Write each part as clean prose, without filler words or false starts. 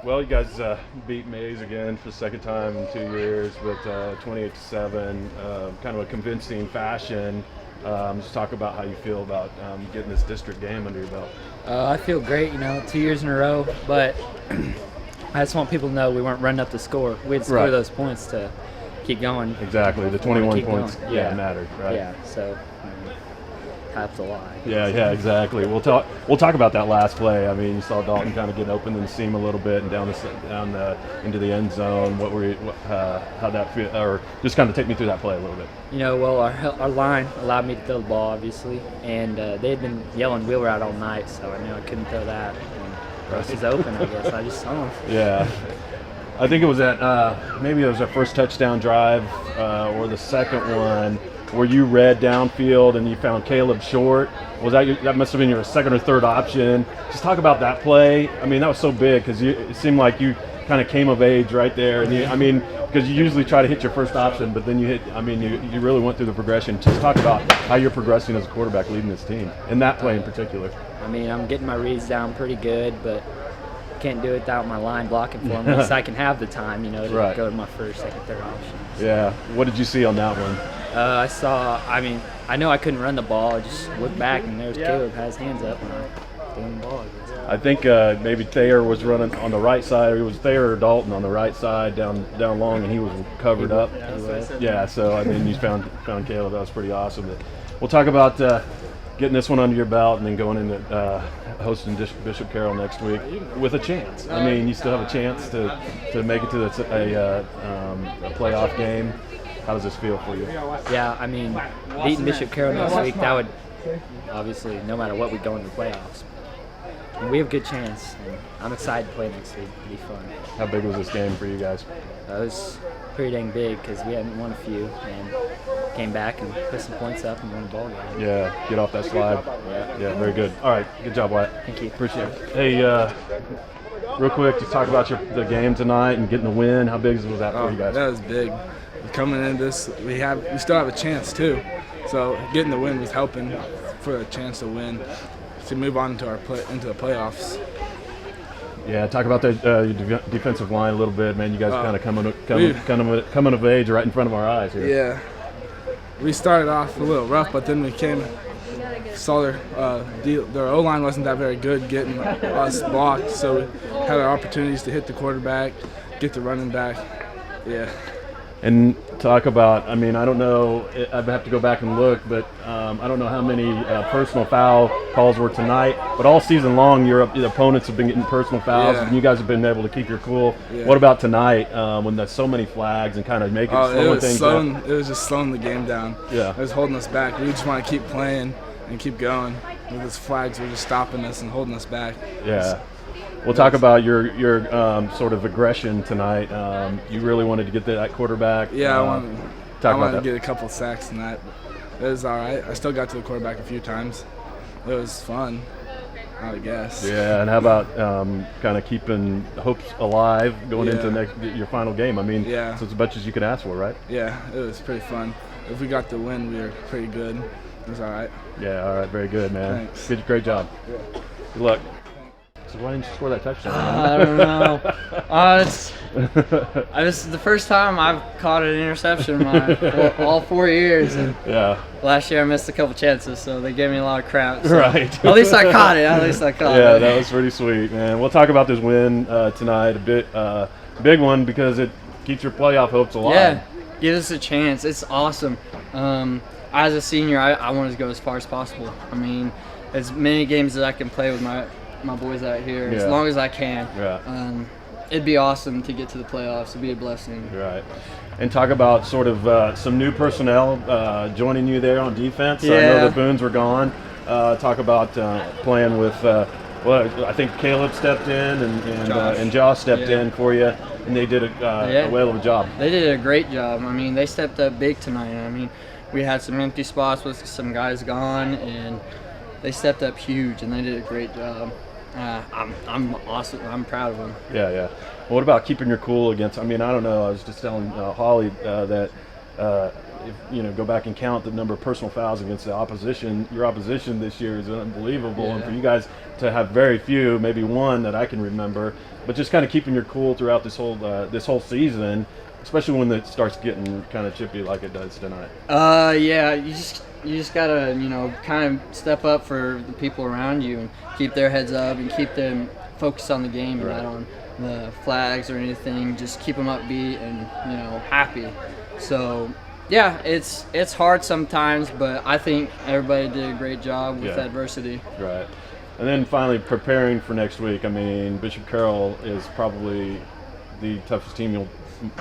Well, you guys beat Maize again for the second time in 2 years with 28-7, kind of a convincing fashion. Just talk about how you feel about getting this district game under your belt. I feel great, 2 years in a row, but I just want people to know we weren't running up the score. We had to score those points to keep going. Exactly, the 21 points going. mattered, right? Yeah, so that's a lie. Yeah, exactly. We'll talk about that last play. I mean, you saw Dalton kind of get open in the seam a little bit and down into the end zone. How that feel, or just kind of take me through that play a little bit. Well, our line allowed me to throw the ball, obviously, and they had been yelling wheel route all night, so I knew I couldn't throw that. And Russ is open, I guess. I just saw him. Yeah. I think it was maybe it was our first touchdown drive or the second one where you read downfield and you found Caleb short. That must have been your second or third option. Just talk about that play. I mean, that was so big because it seemed like you kind of came of age right there. And because you usually try to hit your first option, but then you really went through the progression. Just talk about how you're progressing as a quarterback leading this team, and that play in particular. I'm getting my reads down pretty good, but can't do it without my line blocking for me, so I can have the time, to go to my first, second, third option. Yeah. What did you see on that one? I know I couldn't run the ball. I just looked back, and there's Caleb had his hands up, and I threw him the ball. I think maybe Thayer was running on the right side, or it was Thayer or Dalton on the right side down long, and he was covered up. Yeah, so you found Caleb. That was pretty awesome. But we'll talk about getting this one under your belt and then going into hosting Bishop Carroll next week with a chance. You still have a chance to make it to a playoff game. How does this feel for you? Yeah, beating Bishop Carroll next week, that would obviously, no matter what, we go into the playoffs. And we have a good chance, and I'm excited to play next week. It'll be fun. How big was this game for you guys? It was pretty dang big because we hadn't won a few, and came back and put some points up and won the ball game. Yeah, get off that slide. Yeah, very good. All right, good job, Wyatt. Thank you. Appreciate it. Hey, real quick, just talk about the game tonight and getting the win. How big was that for you guys? That was big. Coming in this, we still have a chance too. So getting the win was helping for a chance to win, to move on into the playoffs. Yeah, talk about your defensive line a little bit, man. You guys kind of coming of age right in front of our eyes here. Yeah, we started off a little rough, but then we saw their O-line wasn't that very good getting us blocked, so we had our opportunities to hit the quarterback, get the running back. Yeah. And talk about, I don't know, I'd have to go back and look, but I don't know how many personal foul calls were tonight, but all season long the opponents have been getting personal fouls, and you guys have been able to keep your cool. Yeah. What about tonight when there's so many flags and kind of slowing things down? It was just slowing the game down. Yeah. It was holding us back. We just want to keep playing and keep going. With those flags were just stopping us and holding us back. Yeah. We'll talk about your sort of aggression tonight. You really wanted to get that quarterback. Yeah, I wanted to get a couple sacks tonight. It was all right. I still got to the quarterback a few times. It was fun, I guess. Yeah, and how about kind of keeping hopes alive going into your final game? So it's as much as you could ask for, right? Yeah, it was pretty fun. If we got the win, we were pretty good. It was all right. Yeah, all right, very good, man. Thanks. Great job. Yeah. Good luck. So why didn't you score that touchdown? I don't know. This is the first time I've caught an interception in all 4 years. And last year I missed a couple chances, so they gave me a lot of crap. So right. At least I caught it. Yeah, that was pretty sweet, man. We'll talk about this win tonight a bit. Big one because it keeps your playoff hopes alive. Yeah, gives us a chance. It's awesome. As a senior, I wanted to go as far as possible. As many games as I can play with my boys out here, as long as I can. Yeah. It'd be awesome to get to the playoffs. It'd be a blessing. Right. And talk about sort of some new personnel joining you there on defense. Yeah. I know the Boones were gone. Talk about playing with, I think Caleb stepped in and Josh stepped in for you, and they did a whale of a job. They did a great job. They stepped up big tonight. We had some empty spots with some guys gone, and they stepped up huge, and they did a great job. I'm awesome. I'm proud of them. Yeah. What about keeping your cool against? I don't know. I was just telling Holly that if go back and count the number of personal fouls against the opposition, your opposition this year is unbelievable, and for you guys to have very few, maybe one that I can remember, but just kind of keeping your cool throughout this whole season, especially when it starts getting kind of chippy like it does tonight. Yeah, you just gotta kind of step up for the people around you and keep their heads up and keep them focused on the game and not on the flags or anything. Just keep them upbeat and happy. So yeah, it's hard sometimes, but I think everybody did a great job with adversity. Right. And then finally, preparing for next week. I mean, Bishop Carroll is probably the toughest team you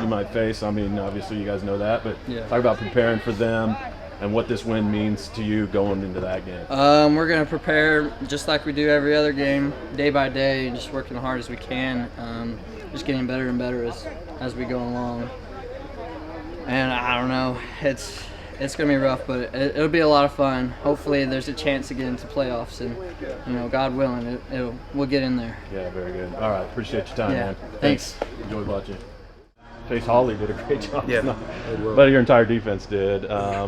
might face. I mean, obviously you guys know that, but talk about preparing for them and what this win means to you going into that game. We're going to prepare just like we do every other game, day by day, just working as hard as we can, just getting better and better as we go along. And I don't know, it's going to be rough, but it'll be a lot of fun. Hopefully there's a chance to get into playoffs, and God willing, we'll get in there. Yeah, very good. All right, appreciate your time, man. Thanks. Enjoy watching. Chase Hawley did a great job tonight, well. but your entire defense did.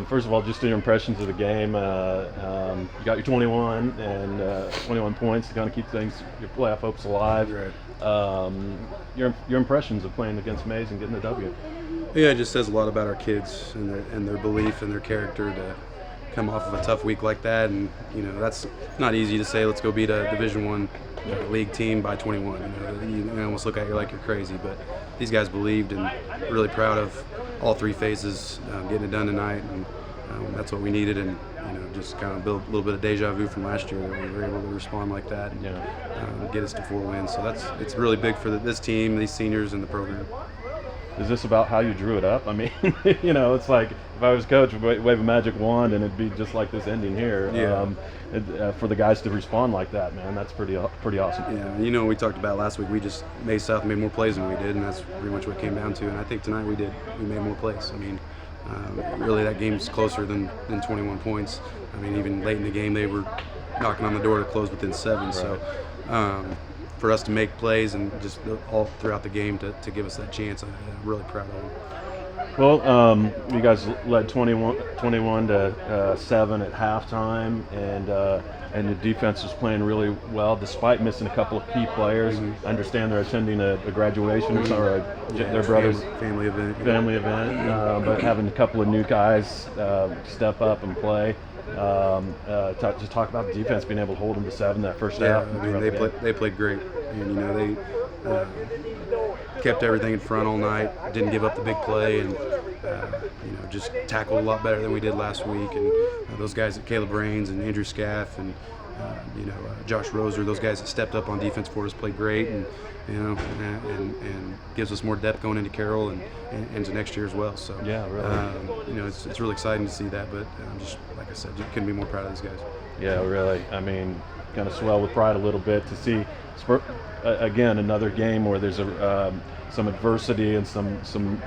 First of all, just your impressions of the game. You got your 21 and 21 points to kind of keep your playoff hopes alive. Right. Your impressions of playing against Maize and getting the W. Yeah, it just says a lot about our kids and their belief and their character to come off of a tough week like that. And that's not easy to say. Let's go beat a Division I league team by 21. You almost look at you like you're crazy, but these guys believed, and really proud of all three phases getting it done tonight. And that's what we needed, and just kind of build a little bit of deja vu from last year that we were able to respond like that and get us to 4 wins. So it's really big for this team, these seniors, and the program. Is this about how you drew it up? I mean, it's like if I was coach, wave a magic wand and it'd be just like this ending here. Yeah. For the guys to respond like that, man, that's pretty awesome. Yeah, we talked about last week. We just made South made more plays than we did, and that's pretty much what it came down to. And I think tonight we made more plays. I mean, really that game's closer than 21 points. I mean, even late in the game they were knocking on the door to close within 7. Right. So. For us to make plays and just all throughout the game to give us that chance, I'm really proud of them. Well, you guys led 21 to 7 at halftime, and the defense was playing really well despite missing a couple of key players. Mm-hmm. I understand they're attending a graduation or their brother's family event. But having a couple of new guys step up and play. Just talk about the defense being able to hold them to 7 that first half. I mean, they played great, and they kept everything in front all night. Didn't give up the big play, and just tackled a lot better than we did last week. And those guys, Caleb Rains and Andrew Scaff and Josh Roser, those guys that stepped up on defense for us played great, and gives us more depth going into Carroll and into next year as well. So really, it's really exciting to see that. But just like I said, you couldn't be more proud of these guys. Yeah, really. I mean, kind of swell with pride a little bit to see again another game where there's some adversity and some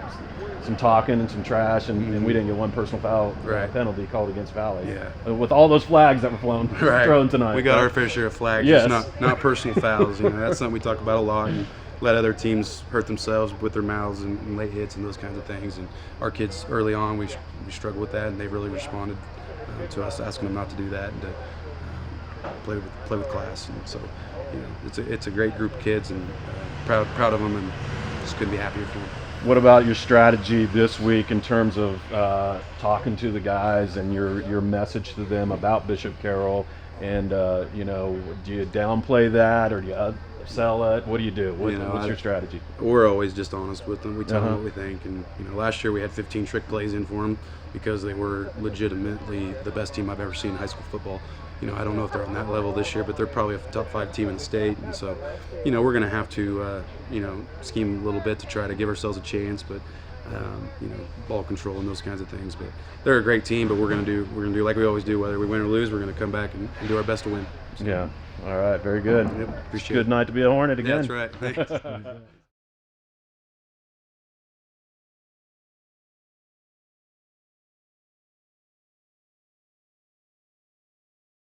talking and some trash, and we didn't get one personal foul penalty called against Valley. Yeah. With all those flags that were thrown tonight. We got our fair share of flags, just not personal fouls. That's something we talk about a lot, and let other teams hurt themselves with their mouths and late hits and those kinds of things. And our kids early on, we struggled with that, and they really responded to us asking them not to do that and to play with class. And so, it's a great group of kids, and proud of them, and just couldn't be happier for them. What about your strategy this week in terms of talking to the guys and your message to them about Bishop Carroll? And do you downplay that, or do you sell it? What do you do? What's your strategy? We're always just honest with them. We tell them what we think. And last year we had 15 trick plays in for them because they were legitimately the best team I've ever seen in high school football. I don't know if they're on that level this year, but they're probably a top 5 team in the state. And so, we're going to have to, scheme a little bit to try to give ourselves a chance. But, ball control and those kinds of things. But they're a great team. But we're going to do like we always do. Whether we win or lose, we're going to come back and do our best to win. So, yeah. All right. Very good. Appreciate good it. night to be a Hornet again. Yeah, that's right. Thanks.